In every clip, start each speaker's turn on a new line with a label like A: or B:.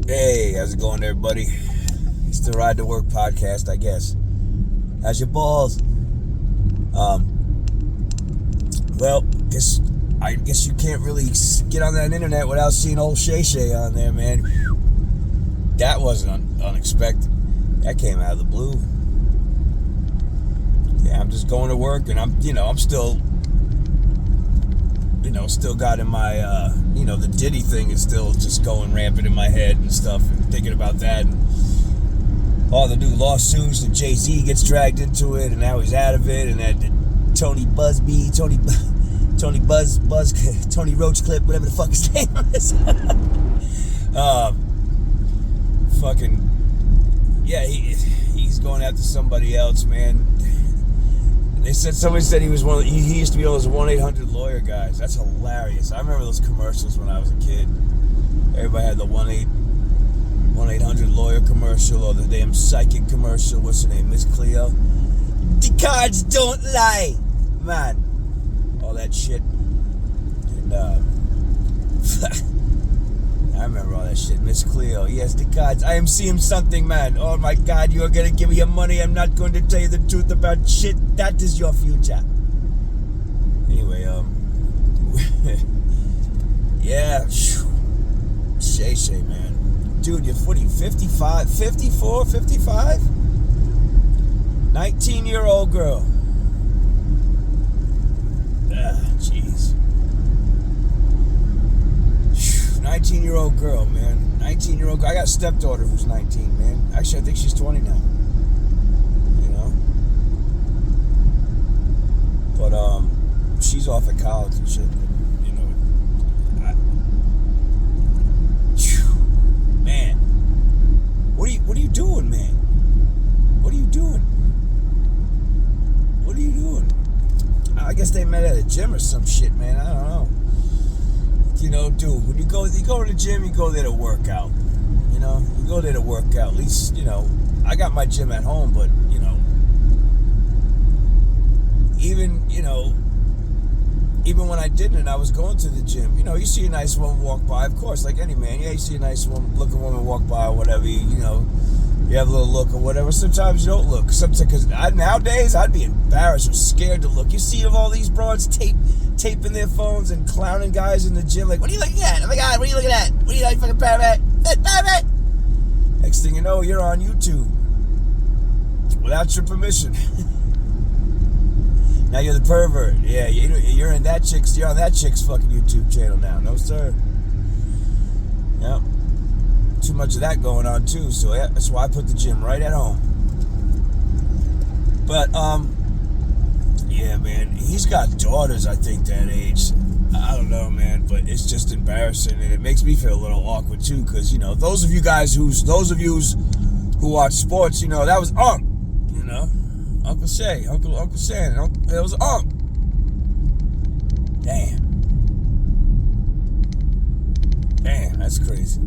A: Hey, how's it going, everybody? It's the Ride to Work podcast, I guess. How's your balls? Well, I guess you can't really get on that internet without seeing old Shay Shay on there, man. That wasn't unexpected. That came out of the blue. Yeah, I'm just going to work, and I'm still got in my, the Diddy thing is still just going rampant in my head and stuff, and thinking about that, and all the new lawsuits, and Jay-Z gets dragged into it, and now he's out of it, and that Tony Roachclip, whatever the fuck his name is. He's going after somebody else, man. Somebody said he used to be one of those 1-800 lawyer guys. That's hilarious. I remember those commercials when I was a kid. Everybody had the 1-800 lawyer commercial, or the damn psychic commercial. What's her name? Miss Cleo. The cards don't lie, man. All that shit. And I remember all that shit. Miss Cleo. Yes, the cards. I am seeing something, man. Oh my God, you are gonna give me your money. I'm not going to tell you the truth about shit. That is your future. Anyway, yeah. Shay Shay, man. Dude, you're 55, 54, 55? 19-year-old girl. Jeez. 19-year-old girl, man. 19-year-old girl. I got a stepdaughter who's 19, man. Actually, I think she's 20 now. You know? But, she's off at college and shit. You know? Man. What are you doing, man? What are you doing? What are you doing? I guess they met at a gym or some shit, man. I don't know. You know, dude, when you go to the gym, you go there to work out. You know, you go there to work out. At least, I got my gym at home, but, even when I didn't, I was going to the gym. You see a nice woman walk by, of course, like any man. Yeah, you see a nice looking woman walk by or whatever, you have a little look or whatever. Sometimes you don't look. Because nowadays, I'd be embarrassed or scared to look. You see all these broads taping their phones and clowning guys in the gym, like, what are you looking at? Oh my God, what are you looking at? What are you like, fucking pervert? Pervert! Next thing you know, you're on YouTube without your permission. Now you're the pervert. Yeah, you're on that chick's fucking YouTube channel now. No sir. Yep. Too much of that going on too. So yeah, that's why I put the gym right at home. But yeah, man, he's got daughters, I think, that age. I don't know, man, but it's just embarrassing, and it makes me feel a little awkward too, because those of you who watch sports, that was Uncle Shay, Uncle Shan, it was Damn, that's crazy.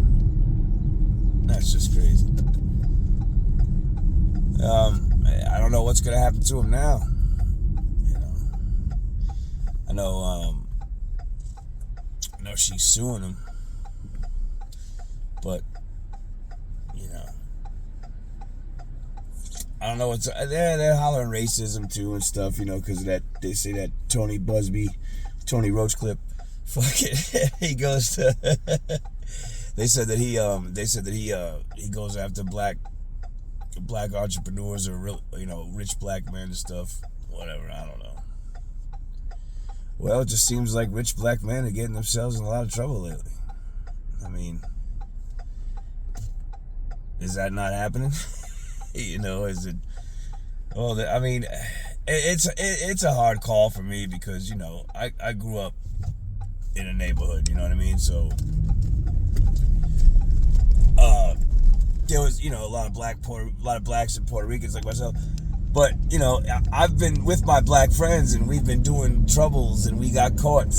A: That's just crazy. I don't know what's gonna happen to him now. I know she's suing him, but I don't know what's they're hollering racism too and stuff, because of that. They say that Tony Roachclip, fuck it, he goes to. They said that he goes after black entrepreneurs or rich black men and stuff. Whatever, I don't know. Well, it just seems like rich black men are getting themselves in a lot of trouble lately. I mean, is that not happening? Is it? Well, it's a hard call for me because I grew up in a neighborhood. You know what I mean? So there was a lot of blacks and Puerto Ricans like myself. But, I've been with my black friends and we've been doing troubles and we got caught, and,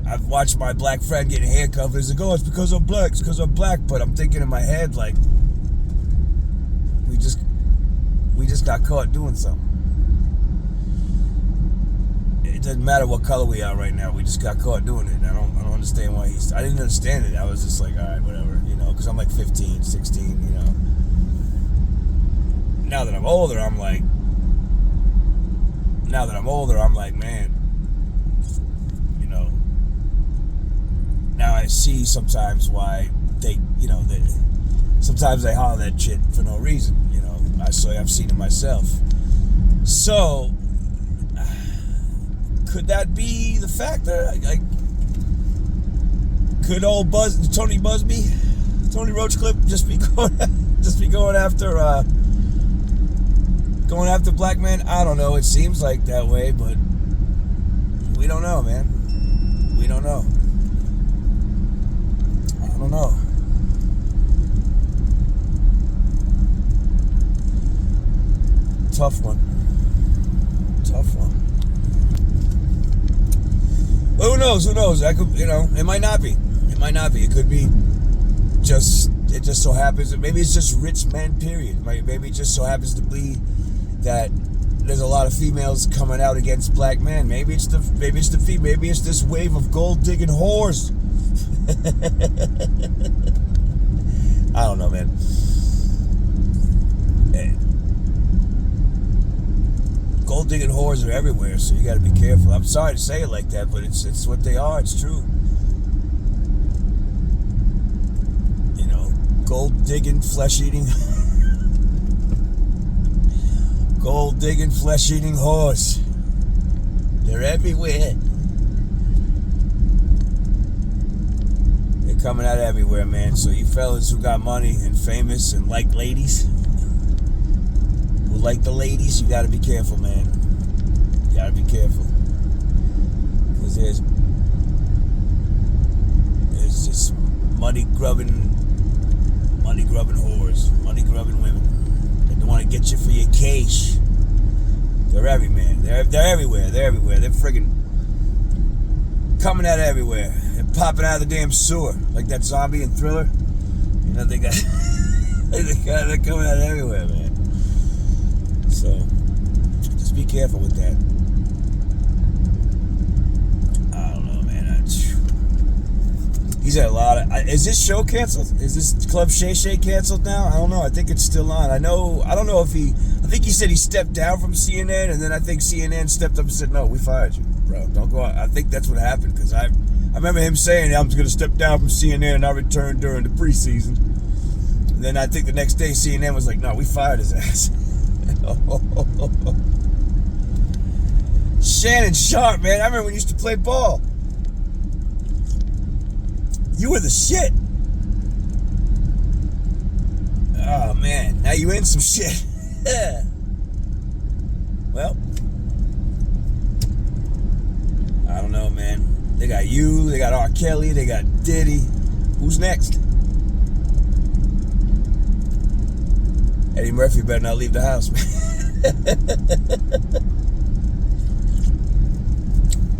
A: I've watched my black friend get handcuffed. He's like, oh, it's because I'm black. But I'm thinking in my head, like, we just got caught doing something. It doesn't matter what color we are right now. We just got caught doing it. I don't understand why least. I didn't understand it. I was just like, all right, whatever, because I'm like 15, 16, Now that I'm older, I'm like, man, now I see sometimes why they, sometimes they holler that shit for no reason, I've seen it myself. So, could that be the factor? Could old Tony Roachcliffe just be going after black men? I don't know. It seems like that way, but we don't know, man. We don't know. I don't know. Tough one. But who knows? I could, it might not be. It could be it just so happens that maybe it's just rich men, period. Maybe it just so happens to be that there's a lot of females coming out against black men. Maybe it's this wave of gold digging whores. I don't know, man. Gold digging whores are everywhere, so you got to be careful. I'm sorry to say it like that, but it's what they are. It's true. Gold digging, flesh eating whores. They're everywhere. They're coming out everywhere, man. So you fellas who got money and famous and like ladies, who like the ladies, you gotta be careful, man. You gotta be careful. Because there's just money-grubbing whores, money-grubbing women. They want to get you for your cash. They're everywhere. They're everywhere. They're friggin' coming out everywhere. They're popping out of the damn sewer. Like that zombie in Thriller. They got they're coming out everywhere, man. So just be careful with that. I don't know, man. He's had a lot of. Is this show canceled? Is this Club Shay Shay canceled now? I don't know. I think it's still on. I don't know if he. I think he said he stepped down from CNN, and then I think CNN stepped up and said, "No, we fired you, bro. Don't go out." I think that's what happened, because I remember him saying, "I'm going to step down from CNN and I'll return during the preseason." And then I think the next day CNN was like, "No, we fired his ass." Shannon Sharp, man. I remember when he used to play ball. You were the shit. Oh, man. Now you in some shit. Well, I don't know, man. They got you, they got R. Kelly, they got Diddy. Who's next? Eddie Murphy better not leave the house, man.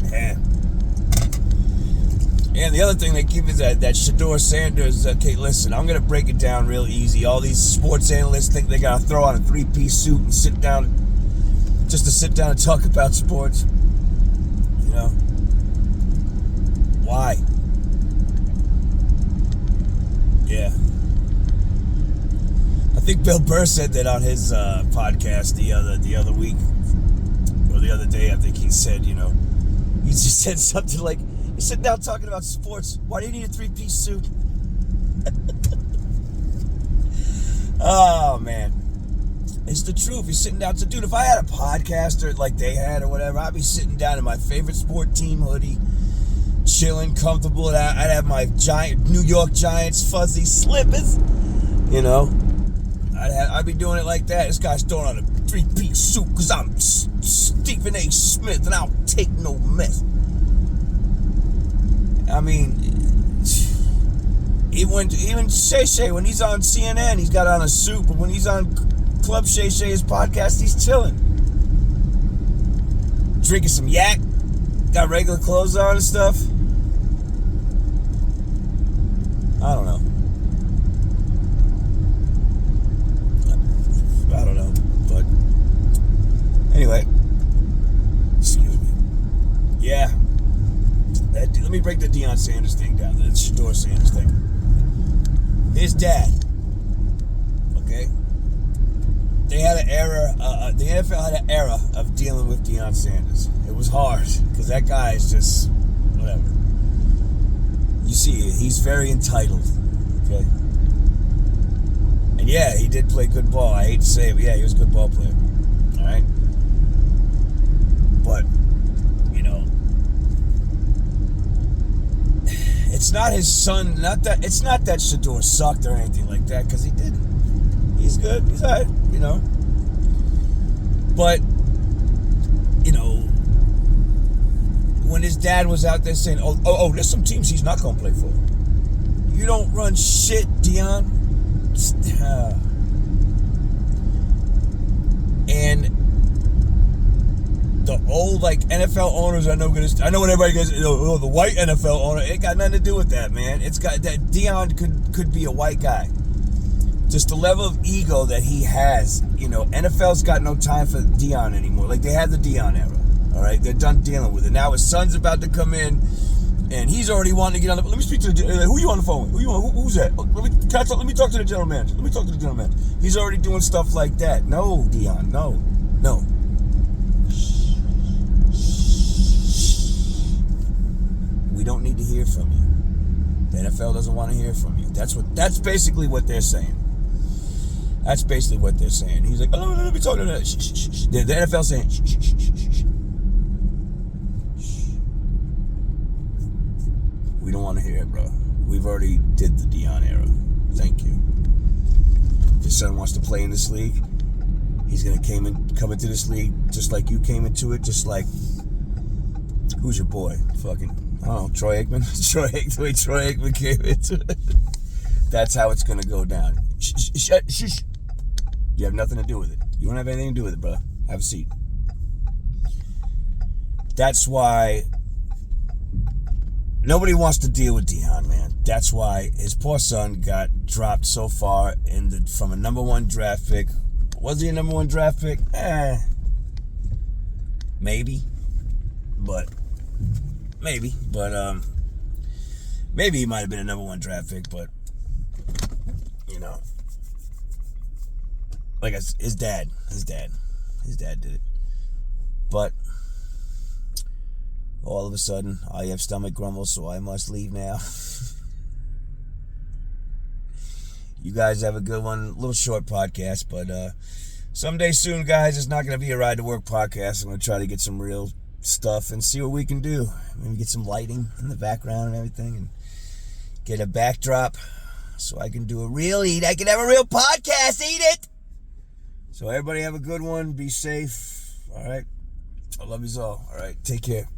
A: Man. And the other thing they keep is that Shedeur Sanders. Okay, listen, I'm going to break it down real easy. All these sports analysts think they got to throw on a three-piece suit and sit down and talk about sports. Why? Yeah. I think Bill Burr said that on his podcast the other week, or the other day. I think he said, he just said something like, "You're sitting down talking about sports. Why do you need a three-piece suit?" Oh, man. It's the truth. You're sitting down. So, dude, if I had a podcaster like they had or whatever, I'd be sitting down in my favorite sport team hoodie, chilling, comfortable. And I'd have my giant New York Giants fuzzy slippers. I'd be doing it like that. This guy's throwing on a three-piece suit because I'm Stephen A. Smith and I don't take no mess. I mean, even Shay Shay, when he's on CNN, he's got on a suit, but when he's on Club Shay Shay's podcast, he's chilling. Drinking some yak, got regular clothes on and stuff. I don't know. But anyway, excuse me. Yeah. Let me break the Deion Deion Sanders thing down there, the Shedeur Sanders thing. His dad, okay? They had an era, the NFL had an era of dealing with Deion Sanders. It was hard, because that guy is just, whatever. You see, he's very entitled, okay? And yeah, he did play good ball. I hate to say it, but yeah, he was a good ball player. All right? But, you know, it's not his son, it's not that Shedeur sucked or anything like that, because he didn't. He's good. He's all right, you know. But, you know, when his dad was out there saying, oh, there's some teams he's not going to play for. You don't run shit, Deion. And the old, like, NFL owners, I know what everybody goes, oh, the white NFL owner. It got nothing to do with that, man. It's got that Deion could be a white guy. Just the level of ego that he has, you know, NFL's got no time for Deion anymore. Like, they had the Deion era, all right? They're done dealing with it. Now his son's about to come in, and he's already wanting to get on the... Let me speak to the... Who you on the phone with? Who's that? Let me talk to the general manager. Let me talk to the general manager. He's already doing stuff like that. No, Deion, no. We don't need to hear from you. The NFL doesn't want to hear from you. That's basically what they're saying. That's basically what they're saying. He's like, oh, let me talk to that. The NFL saying, shh. We don't want to hear it, bro. We've already did the Deion era. Thank you. If your son wants to play in this league, he's going to come into this league just like you came into it, just like, who's your boy? Fucking, I don't know, Troy Aikman? The way Troy Aikman came into it. That's how it's going to go down. Shh. You have nothing to do with it. You don't have anything to do with it, brother. Have a seat. That's why nobody wants to deal with Deion, man. That's why his poor son got dropped so far from a number one draft pick. Was he a number one draft pick? Maybe. But maybe he might have been a number one draft pick, but you know, like his dad did it. But all of a sudden, I have stomach grumbles, so I must leave now. You guys have a good one. A little short podcast, but someday soon, guys, it's not going to be a Ride to Work podcast. I'm going to try to get some real stuff and see what we can do. Maybe get some lighting in the background and everything, and get a backdrop so I can do a real eat. I can have a real podcast. Eat it. So everybody have a good one. Be safe. All right. I love you all. All right. Take care.